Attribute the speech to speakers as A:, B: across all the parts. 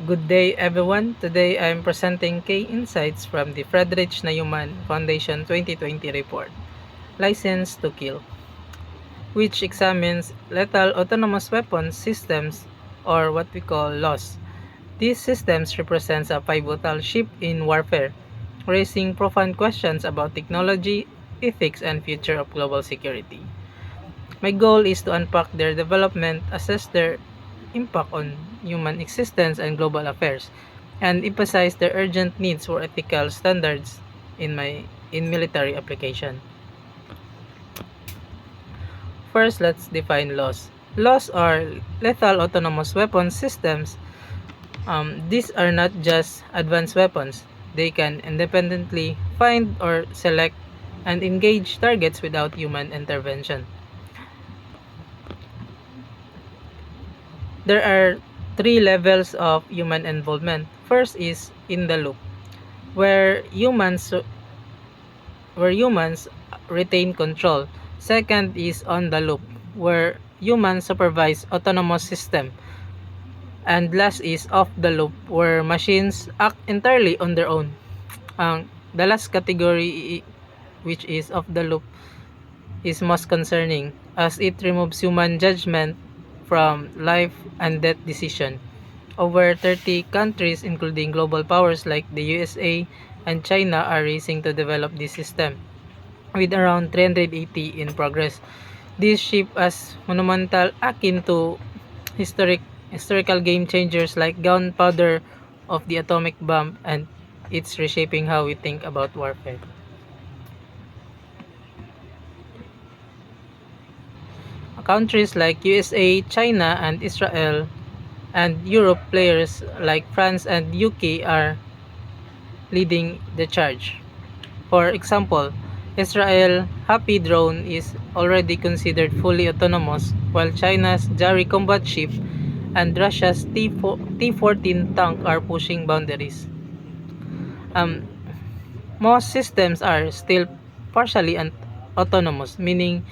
A: Good day everyone. Today I am presenting key insights from the Friedrich Naumann Foundation 2020 report, License to Kill, which examines lethal autonomous weapons systems, or what we call LAWS. These systems represent a pivotal shift in warfare, raising profound questions about technology, ethics, and future of global security. My goal is to unpack their development, assess their impact on human existence and global affairs, and emphasize the urgent needs for ethical standards in military application. First, let's define laws. Laws are lethal autonomous weapon systems. These are not just advanced weapons. They can independently find or select and engage targets without human intervention. There are three levels of human involvement. First is in the loop, where humans retain control. Second is on the loop, where humans supervise autonomous system. And last is off the loop, where machines act entirely on their own. The last category, which is off the loop, is most concerning as it removes human judgment from life and death decision. Over 30 countries, including global powers like the USA and China, are racing to develop this system, with around 380 in progress. This shift as monumental, akin to historical game changers like gunpowder of the atomic bomb, and it's reshaping how we think about warfare. Countries like USA, China, and Israel, and Europe players like France and UK are leading the charge. For example, Israel Happy drone is already considered fully autonomous, while China's Jari combat ship and Russia's T-14 tank are pushing boundaries. Um, Most systems are still partially autonomous, meaning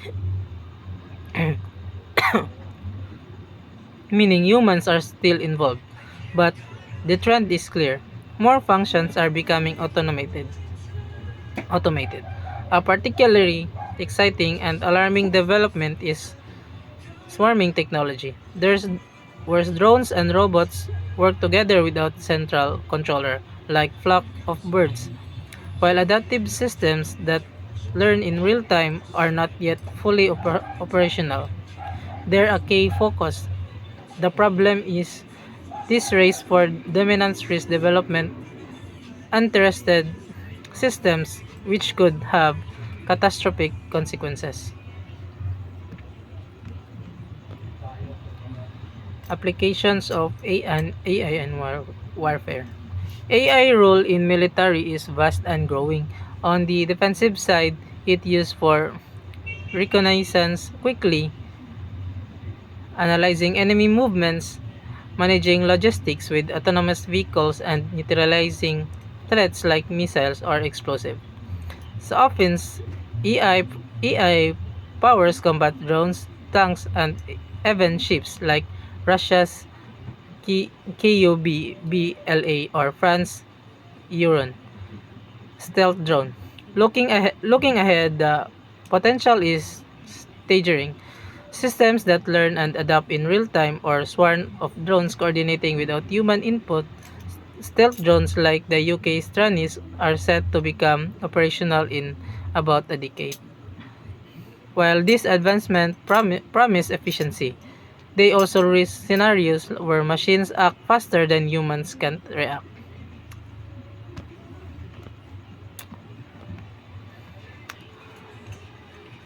A: humans are still involved. But the trend is clear. More functions are becoming automated. A particularly exciting and alarming development is swarming technology. There's where drones and robots work together without central controller, like flock of birds. While adaptive systems that learn in real time are not yet fully operational, they're a key focus. The problem is this race for dominance risk development untested systems which could have catastrophic consequences. Applications of AI and warfare. AI role in military is vast and growing. On the defensive side, it used for reconnaissance quickly, analyzing enemy movements, managing logistics with autonomous vehicles, and neutralizing threats like missiles or explosive. So offense, AI powers combat drones, tanks, and even ships like Russia's KUB-BLA or France Euron stealth drone. Looking ahead, the potential is staggering. Systems that learn and adapt in real time, or swarm of drones coordinating without human input. Stealth drones like the UK Stranis are set to become operational in about a decade. While these advancements promise efficiency, they also risk scenarios where machines act faster than humans can react.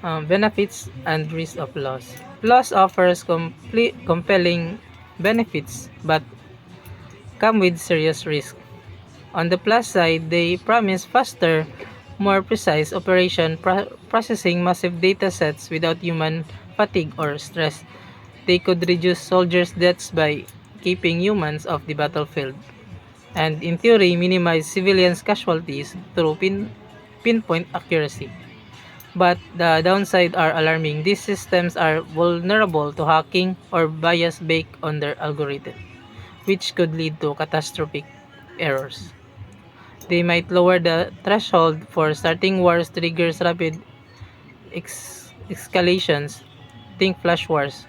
A: Benefits and risks of loss. Loss offers compelling benefits but come with serious risk. On the plus side, they promise faster, more precise operation processing massive data sets without human fatigue or stress. They could reduce soldiers' deaths by keeping humans off the battlefield, and in theory minimize civilians' casualties through pinpoint accuracy. But the downside are alarming. These systems are vulnerable to hacking or bias baked on their algorithm. which could lead to catastrophic errors. They might lower the threshold for starting wars, triggers rapid escalations, think flash wars.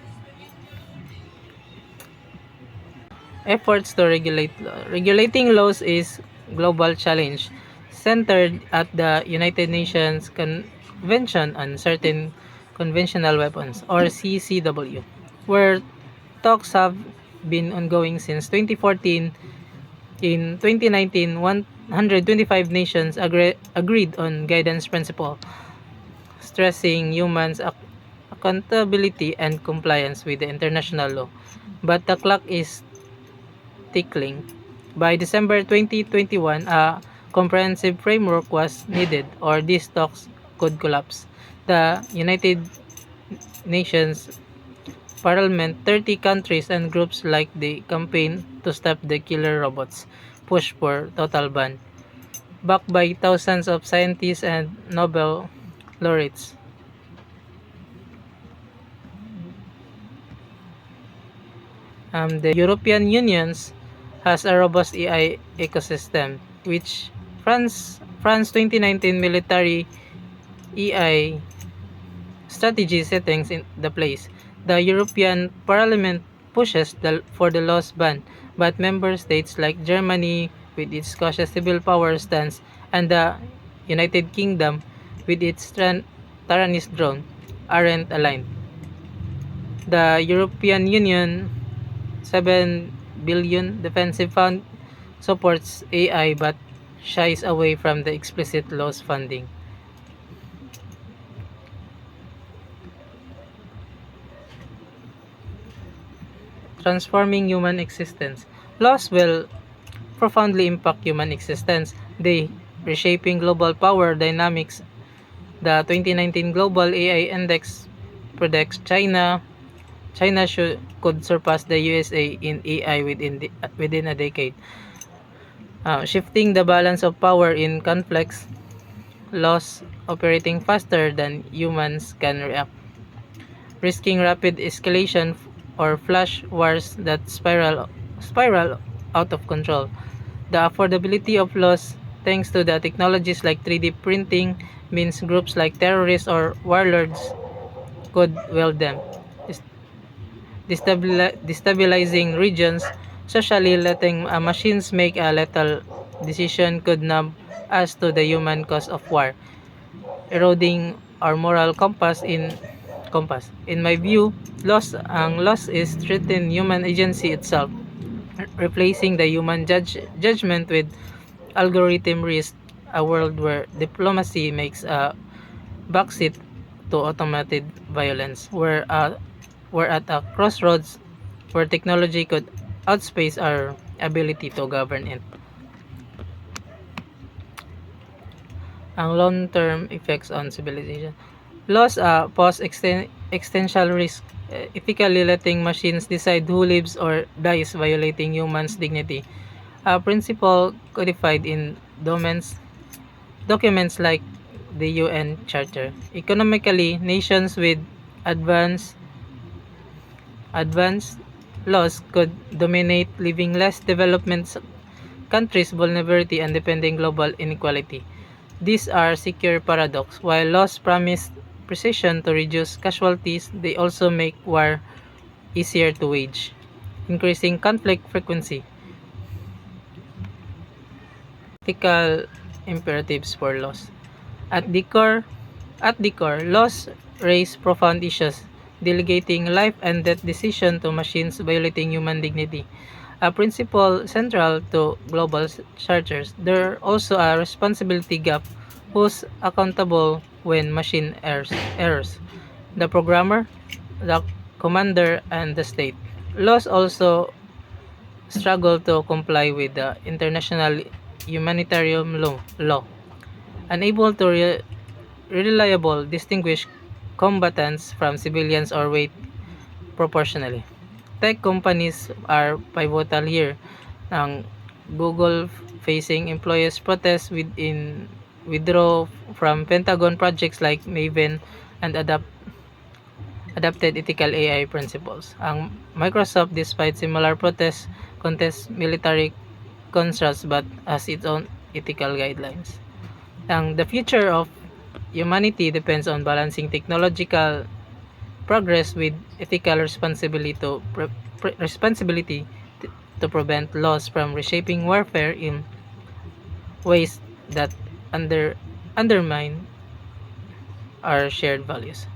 A: Efforts to regulating laws is global challenge centered at the United Nations Convention on Certain Conventional Weapons or CCW, where talks have been ongoing since 2014. In 2019, 125 nations agreed on guidance principle, stressing humans' accountability and compliance with the international law. But the clock is ticking. By December 2021, a comprehensive framework was needed or these talks could collapse. The United Nations Parliament, 30 countries and groups like the Campaign to Stop the Killer Robots push for total ban, backed by thousands of scientists and Nobel laureates. The European Union has a robust AI ecosystem, which France 2019 military AI strategy settings in the place. The European Parliament pushes for the laws ban, but member states like Germany with its cautious civil power stance and the United Kingdom with its Taranis drone aren't aligned. The European Union 7 billion defensive fund supports AI but shies away from the explicit laws funding. Transforming human existence. Laws will profoundly impact human existence. They reshaping global power dynamics. The 2019 Global AI Index predicts China could surpass the USA in AI within a decade. Shifting the balance of power in conflicts, laws operating faster than humans can react, risking rapid escalation or flash wars that spiral out of control. The affordability of laws, thanks to the technologies like 3D printing, means groups like terrorists or warlords could wield them, destabilizing regions. Socially, letting machines make a lethal decision could numb us to the human cause of war, eroding our moral compass. In my view, loss is threatening human agency itself, replacing the human judgment with algorithm risk, a world where diplomacy makes a backseat to automated violence. We're at a crossroads where technology could outspace our ability to govern it. Ang long-term effects on civilization. Laws pose existential risk, ethically letting machines decide who lives or dies, violating humans' dignity. A principle codified in documents like the UN Charter. Economically, nations with advanced advanced laws could dominate, leaving less development countries vulnerability and depending global inequality. These are secure paradox. While laws promise precision to reduce casualties, they also make war easier to wage, increasing conflict frequency. Ethical imperatives for laws. At the core, laws raise profound issues, delegating life and death decision to machines violating human dignity. A principle central to global charters, there also a responsibility gap who's accountable when machine errors. The programmer, the commander, and the state. Laws also struggle to comply with the international humanitarian law, unable to reliable distinguish combatants from civilians or weight proportionally. Tech companies are pivotal here. Ang Google facing employees protest withdraw from Pentagon projects like Maven and adopted ethical AI principles. Ang Microsoft, despite similar protests, contests military constructs but has its own ethical guidelines. The future of humanity depends on balancing technological progress with ethical responsibility to prevent laws from reshaping warfare in ways that undermine our shared values.